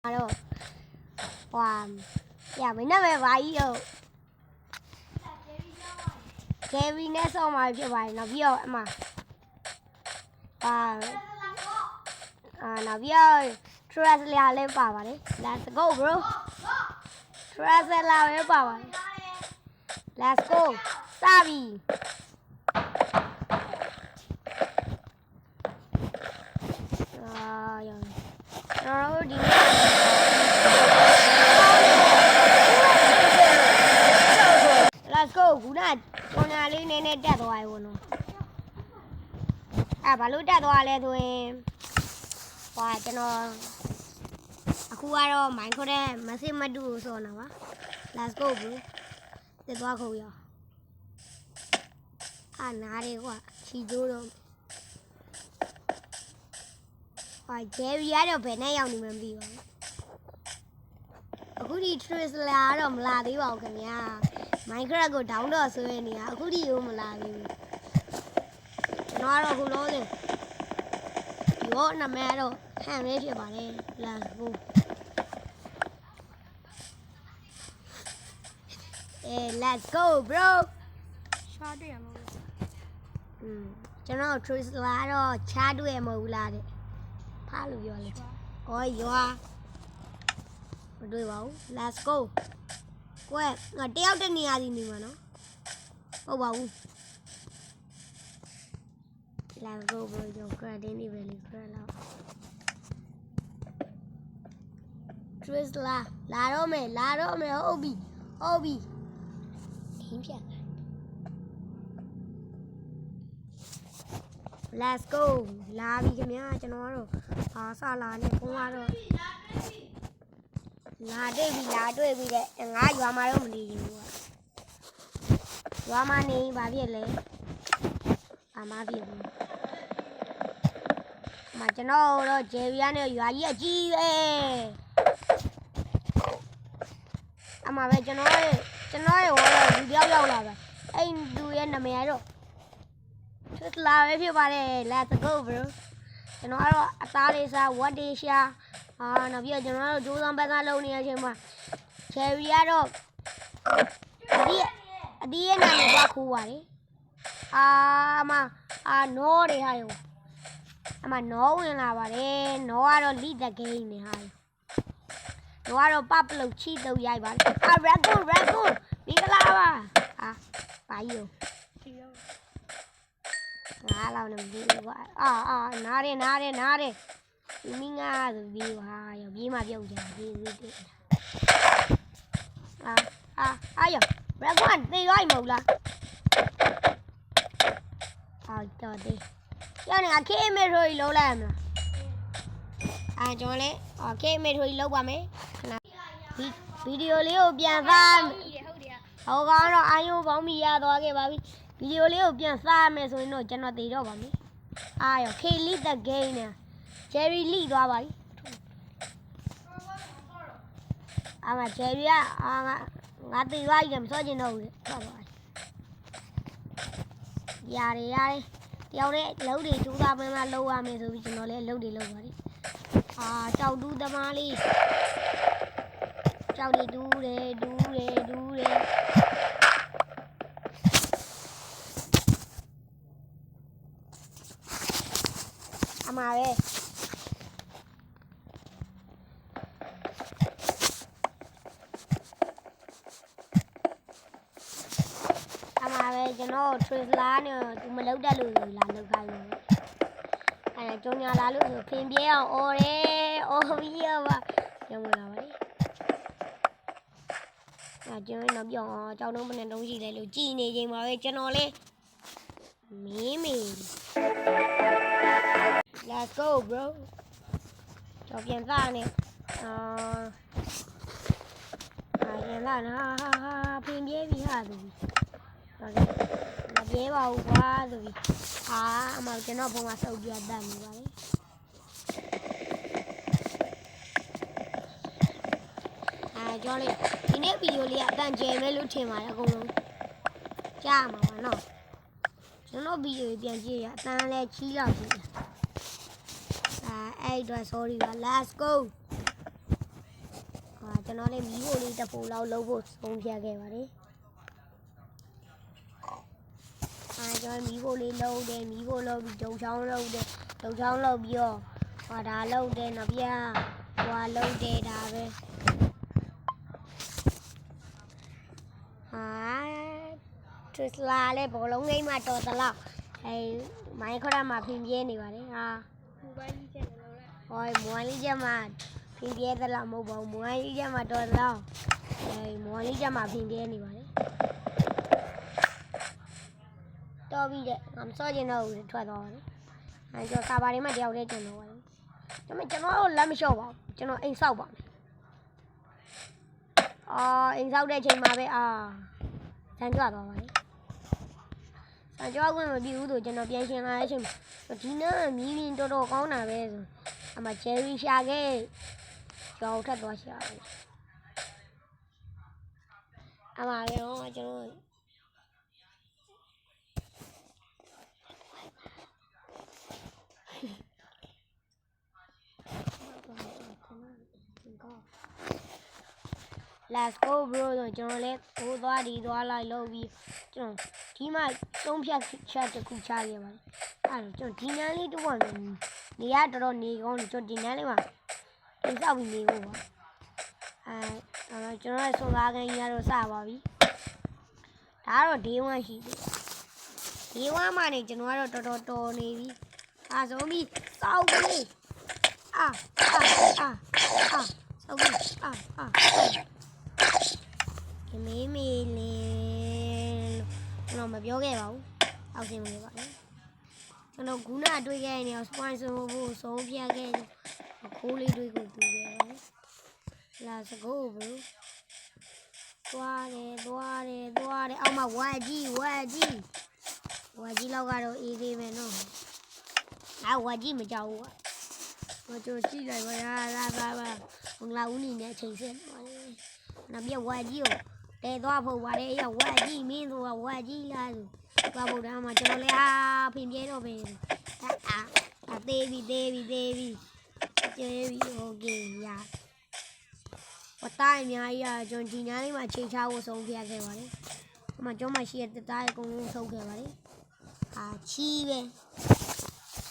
Alo. Wow. Dạ mấy năm về vậy rồi. Kevin nè xong mà chưa vậy nó video mà. Và nó video Trasela lên bảo vào đấy. Let's go bro. Trasela lên bảo vào. Let's go. Sabi. Rồi. Nó đi. Let's go. Cú này. Con nhà lên nè nè đẹp rồi luôn. À bà lúc đẹp rồi lên thôi. Wow cho nó. Aku ada main kau deh masih madu so nawa. Let's go bro. Để tôi khâu giờ. À nãy quá chỉ vô rồi. Phải chế giá đâu phải này ông mình bị vậy. Aku đi Trasela đâu mà là đi vào cái nhà. Minecraft có down đó rồi nè. Aku đi vô mà là đi. Nó đâu cũng nói đi. Vô nằm mẹ đâu. Hai mấy chuyện bảo đây là go. Let's go bro. Cha đuổi em Cho nó Trasela đó cha đuổi em là đấy. Phá luôn rồi. Ôi vô. Đuổi vào. Let's go. Quay, ngồi đeo trên nhà gì mà nó. Ô bảo. Let's go bro. Yo quay đến đi về đi quay nào. Trasela, lá đó mày Obi. Obi. Let's go. La đi cái mía cho nó rồi. Sao là này không qua rồi. La đuôi vì đấy. Ngã vô mà đâu mà đi gì nữa. Vô mà này bà biết lấy. À mà biết. Mà cho nó rồi chế vì anh này vô gì chi vậy. À mà về cho nó rồi video là vậy. Anh đuôi anh nằm mẹ rồi. Trasela với phía bà này. Let's go bro. Cho nó rồi ta đi xa what đi xa. Nó bây giờ cho nó chú tâm bắt ra lâu nè chứ mà. Chế vì á rồi. Đi anh này qua khu à đấy. Mà nó đi hay không. Mà nó cũng là bà đấy. Nó rồi lead the game này hay. Nó rồi bắp lâu chi đâu dài bà. Raccoon. Đi cái lao à. Phải vô. Ngã lao nằm đi gọi. Nó đi. Mình ngã rồi đi vào. Đi mà vô giờ. Đi. Ai giờ. Raccoon. Đi gọi màu là. Trời đi. Giờ này khi em rồi lâu làm rồi. Cho nên khi em rồi lâu qua mấy. Video liêu biển xa. Hầu con nó ai vô bóng mì ra thôi kìa bà bí. Video liêu biển xa mẹ rồi nó cho nó tí đâu bà bí. Khi lead the game nè. Cherry lead đó bà bí. Mà Cherry ngã tí vai kìa sao trên đầu đấy. Dạ đi. Theo đấy lâu đi chúng ta mới mà lâu mẹ rồi cho nó lên lâu đi bà đi. Cháu đu tâm đi. Cháu đi đu đi. Mà về. Mà về cho nó Trasela nữa. Chúng mình lâu đã lùi là lâu khai rồi. Anh là trong nhà lá lúc rồi phim bia ô đấy. Ô bia mà. Cho mình nào đấy. Chứ nó dọn cho nó bên này gì lại lùi chi này gì mà cho nó lên. Mì. Let's go bro. Cho biển ra này. Biển ra nó phim dễ bị hả rồi. Là dễ vào quá rồi. Mà cho nó không mà sâu giọt đầm vậy. Cho nên thì nếu video liệt tan chế mấy lúc thêm mà không luôn. Cha mà nó. Cho nó video biển chế tan lên chi là gì. Hey, sorry, let's go. ကျွန်တော်လည်းမီးဖိုလေးတစ်ပုံလောက်လုပ်ဖို့ဆုံးဖြတ်ခဲ့ပါတယ်ကျွန်တော်မီးဖိုလေးလုပ်တယ်မီးဖိုလုပ်ပြီးဒုံချောင်းလုပ်တယ်ဒုံချောင်းလုပ်ပြီးတော့ဒါလုပ်တယ်နောက်ပြဟွာလုပ်တယ်ဒါပဲထရစ်လာလည်းဘောလုံးလေးမှတော်သလောက်မိုင်းခရမှာပြင်ပြဲနေပါတယ်ဟာ ဘူပိုင်းကြီးချက်လို့လဲ ဟောမွန်လေးချက်မှာပြင်ပြဲသလောက်မဟုတ်ပါဘူးမွန်လေးချက်မှာတော်သလောက်မွန်လေးချက်မှာပြင်ပြဲနေပါတယ်တော်ပြီတဲ့ငါမစောကျင်တော့ဘူးထွက်သွားတယ်ကျွန်တော်ကာဘာလေးမှာတယောက်တည်းကျန်တော့ပါတယ်ကျွန်တော်လက်မလျှော့ပါဘူးကျွန်တော်အိမ်ဆောက်ပါမယ်အိမ်ဆောက်တဲ့အချိန်မှာပဲဆန်ကြွသွားပါတယ်ဆန်ကြွခွင့်မပြုဘူးဆိုကျွန်တော်ပြန်ရှင်လာတဲ့အချိန်ဒီနေ့မီးရင်တော်တော်ကောင်းတာပဲဆိုအမဂျယ်ရီရှာခဲ့ကြောက်ထက်သွားရှာတယ်အမရောကျွန်တော်Let's go bro ဆိုကျွန်တော်လည်းဟိုသွားဒီသွားလိုက်လုပ်ပြီးကျွန်တော်ဒီမှာသုံးဖြတ်ချက်တစ်ခုချခဲ့ပါတယ်အဲ့တော့ကျွန်တော်ဒီနန်းလေးတော့နေရတော်တော်နေကောင်းတယ်ကျွန်တော်ဒီနန်းလေးမှာအိမ်ဆောက်ပြီးနေဖို့ပါကျွန်တော်ရဲ့စုံသားကန်ကြီးကတော့စပါပြီဒါကတော့ day 1ရှိတယ် day 1မှာနေကျွန်တော်ကတော့တော်နေပြီဆိုပြီးစောက်ပြီးစောက်ပြီးမေးလင်းကျွန်တော်မပြောခဲ့ပါဘူးအောက်ဆင်းမလို့ပါလေကျွန်တော်ခုနတွေ့ခဲ့နေအောင် sponsor ဖို့ဆုံးဖြတ်ခဲ့ခိုးလေးတွေ့ကိုတူခဲ့ပါလေ Let's go bro သွားတယ်အောက်မှာဝါကြီးလောက်ကတော့အေးသေးမယ်နော်ဝါကြီးမကြောက်ဘူးကျွန်တော်ကြည့်လိုက်ပါလားဘုံလာဦးနေတဲ့အချိန်ဆက်ပါလေနောက်ပြဝါကြီးကိုတဲသွားဖို့ပါတယ်ဝါကြီးမင်းတို့ကဝါကြီးလားသွားဖို့တော့မှကျွန်တော်လည်းဖင်ပြဲတော့ပဲသေးပြီโอเคရဝတ်တိုင်းအများကြီးကျွန်တော်ဒီညာလေးမှာချိန်ချဖို့ဆုံးဖြတ်ခဲ့ပါတယ်အမှကျွန်မရှိတဲ့တက်တိုင်းအကုန်လုံးထုတ်ခဲ့ပါတယ်ချီးပဲ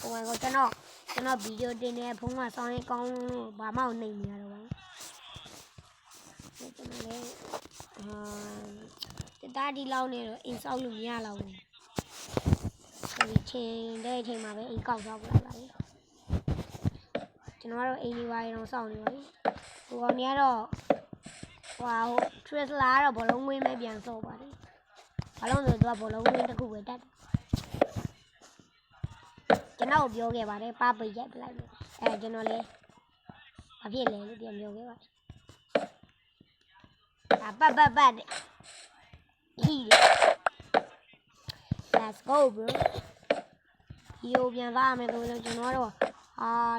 ဟိုကတော့ကျွန်တော်ဗီဒီယိုတင်နေဖုန်းမှာစောင်းရင်ကောင်းလို့ဘာမှမနိုင်နေရတော့ပါဘူးကျွန်တော်လည်းတက်တာဒီလောက်နေတော့အိမ်ဆောက်လို့မရတော့ဘူးဒီချိန်တဲ့အချိန်မှာပဲအိမ်ကောက်ဆောက်လိုက်ပါလေကျွန်တော်ကတော့အိမ်လေးပါရင်တော့စောင့်နေပါပြီဟိုကောင်ကြီးကတော့ထရစ်လာတော့ဘောလုံးဝင်းပဲပြန်စော့ပါတယ်ဘာလို့လဲဆိုတော့ဘောလုံးဝင်းတစ်ခုပဲတတ်ကျွန်တော်ပြောခဲ့ပါတယ်ပါပိတ်ရိုက်ပလိုက်လို့ကျွန်တော်လည်းဘာဖြစ်လဲလို့ပြန်ပြောခဲ့ပါတယ်ပတ်ဟီ Let's go bro ဒီကိုပြန်သွားမယ်ဆိုတော့ကျွန်တော်တော့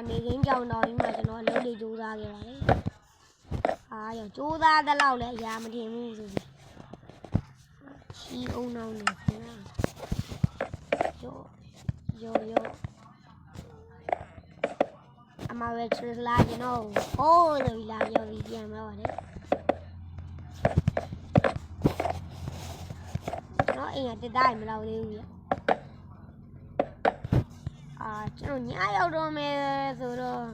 နေကင်းကြောင်တော်ကြီးမှာကျွန်တော်အလုပ်လေးကြိုးစားခဲ့ပါတယ်ရောကြိုးစားတဲ့လောက်လည်းအရာမထင်ဘူးဆိုပြီးချီအောင်အောင်နေခင်ဗျာယောအမဝဲချရလာကျွန်တော်ဟိုးဆိုပြီးလာပြောပြီးပြန်လာပါတယ်ကျွန်တော်အိမ်ကတက်တိုင်းမလောက်သေးဘူးဗျကျွန်တော်ညရောက်တော့မယ်ဆိုတော့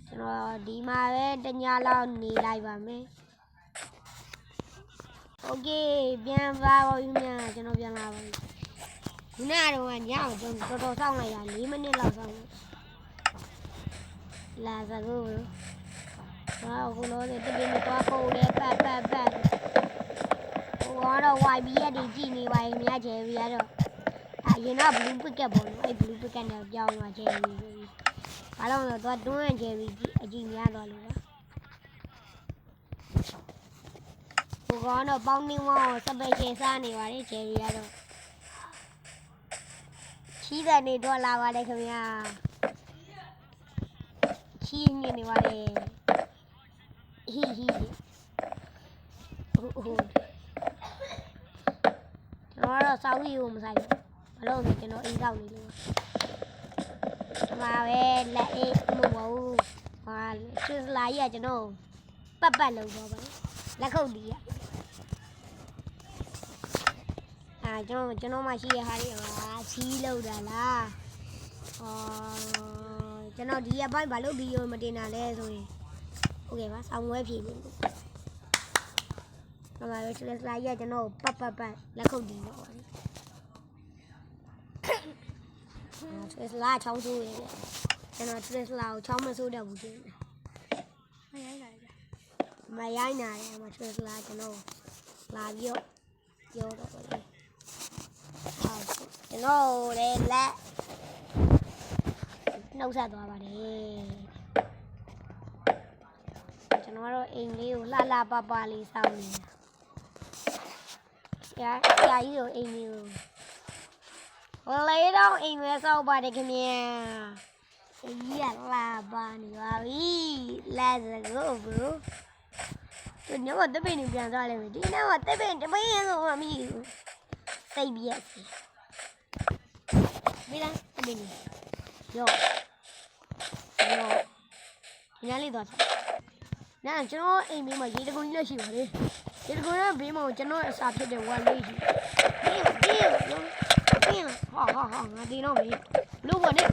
ကျွန်တော်ဒီမှာပဲတညလောက်နေလိုက်ပါမယ်โอเคပြန်ပါပါဦးမြကျွန်တော်ပြန်လာပါပြီခုနကတော့ညအောင်ကျွန်တော်တော်စောင့်လိုက်ရ4မိနစ်လောက်စောင့်လာစကူအခုလို့တပင်းသွားဖို့လေပတ်ဟိုကတော့ YB ရဲ့ဒီကြည့်နေပါရင်မြကျဲပြီးရတော့ရင်တော့ blue picket ပေါ့နော်အဲ့ blue picket နဲ့ပြောင်းသွားကျဲပြီးဘာလို့လဲတော့တွန်းကျဲပြီးအကြည့်များသွားလို့ဟိုကတော့ပေါင်းနေမောစပယ်ကျဲစားနေပါတယ်ကျဲရီကတော့ချီးတဲ့နေတော့လာပါတယ်ခင်ဗျာချီးနေပါတယ်ဟီကျွန်တော်တော့စောက်ရီကိုမဆိုင်ဘူးဘာလို့လဲကျွန်တော်အိမ်ဆောက်နေလို့ဒီမှာပဲလက်အိတ်မဟုတ်ဘူးချစ်လာကြီးကကျွန်တော် ပတ်ပတ်လုံးတော့ပါလက်ခုပ်တီးရကျွန်တော်မှရှိရဟာတွေချီးလောက်တာလားကျွန်တော်ဒီအပိုင်းဘာလို့ဗီဒီယိုမတင်တာလဲဆိုရင်ဟုတ်ကဲ့ပါဆောင်းဝဲဖြေလို့ဘာမှပဲစလိုက်ရကျွန်တော်ပတ်လက်ခုပ်တီးတော့ပါTesla ချောင်းဆိုးရဲ့ကျွန်တော် Tesla ကိုချောင်းမဆိုးတတ်ဘူးတင်မရိုင်းနာတယ်မှာ Tesla ကျွန်တော်လာပြီးတော့ပြောတော့ပါလေကျွန်တော်လည်းလက်နှုတ်ဆက်သွားပါတယ်ကျွန်တော်တို့အိမ်လေးကိုလှပပလေးစောင့်နေတာဆရာကြီးတို့အိမ်လေးကိုလေးတော့အိမ်မဲဆောက်ပါတယ်ခင်ဗျာအကြီးကလာပါနေပါပြီလက်စကိုဘလို့ဒီနေ့ကတပင်းနေပြန်သွားလိမ့်မယ်ဒီနေ့ကတပင်းတပင်းဆိုမှမီးဘူးစိတ်ပြက်စီမင်းလားတပင်းရောဒီနေ့လေးတော့နားကျွန်တော်အိမ်မေးမှာရေတကုံကြီးလက်ရှိပါလေရေတကုံရဲ့ဘေးမှာကျွန်တော်အစာဖြစ်တဲ့ဝါလေးကြီးဒီဟာငါဒီတော့မေးလို့ပါနဲ့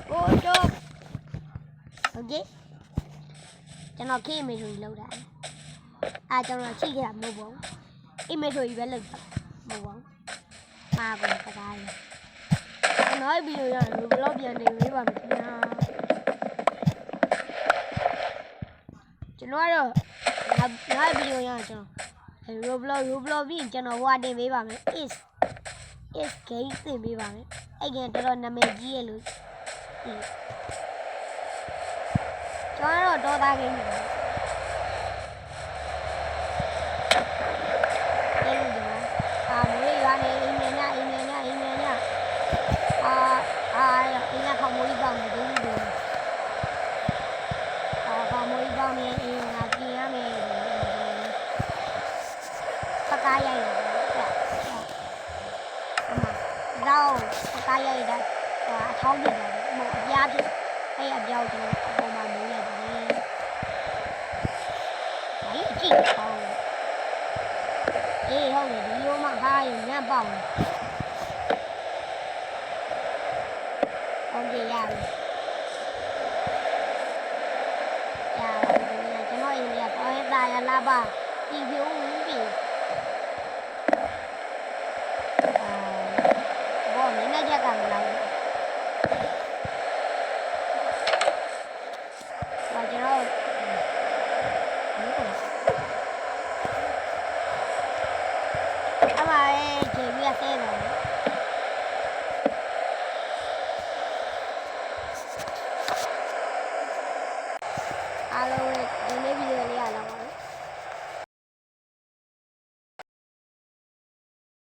ဟိုတော့โอเคကျွန်တော်ခေးမေးလို့လောက်တာကျွန်တော်ချိခဲ့တာမဟုတ်ပါဘူးအိမ်မေးဆိုပြီးပဲလောက်တာမဟုတ်ပါဘူးပါဘူးစကားလေးကျွန်တော်ဗီဒီယိုရတယ်ဘလော့ပြန်နေပေးပါမယ်ခင်ဗျာကျွန်တော်ကတော့ငါဗီဒီယိုရကျွန်တော်Roblox ပြီးကျွန်တော်ဝါတင်ပေးပါမယ် is game သင်ပေးပါမယ်အဲ့ကတော်တော်နာမည်ကြီးရဲ့လို့ကျွန်တော်တော့သား game နေတယ်မိုးရွာနေအိမ်ညအိမ်ညအိမ်ညခေါမိုးပေါက်နေတယ်ခေါမိုးပေါက်နေအိမ်ငါပြင်ရမယ်ပကားရိုက်တော့ပကားရိုက်တာအချောင်းပြတယ်ဟိုအပြားပြအဲ့အပြောက်ကျွန်တော်အပေါ်မှာမိုးရတယ်ဒီကြည့်အောင်ဟုတ်တယ်ဒီလိုမှဟာရင်ညက်ပေါက်ဟုတ်တယ်ရတယ်ကျွန်တော်အိမ်ကပေါ်ရတာရလာပါဒီပြုံးဝင်ပြီဘောမင်းနဲ့ကြက်ကမလာဘူးကျွန်တော်အားလုံး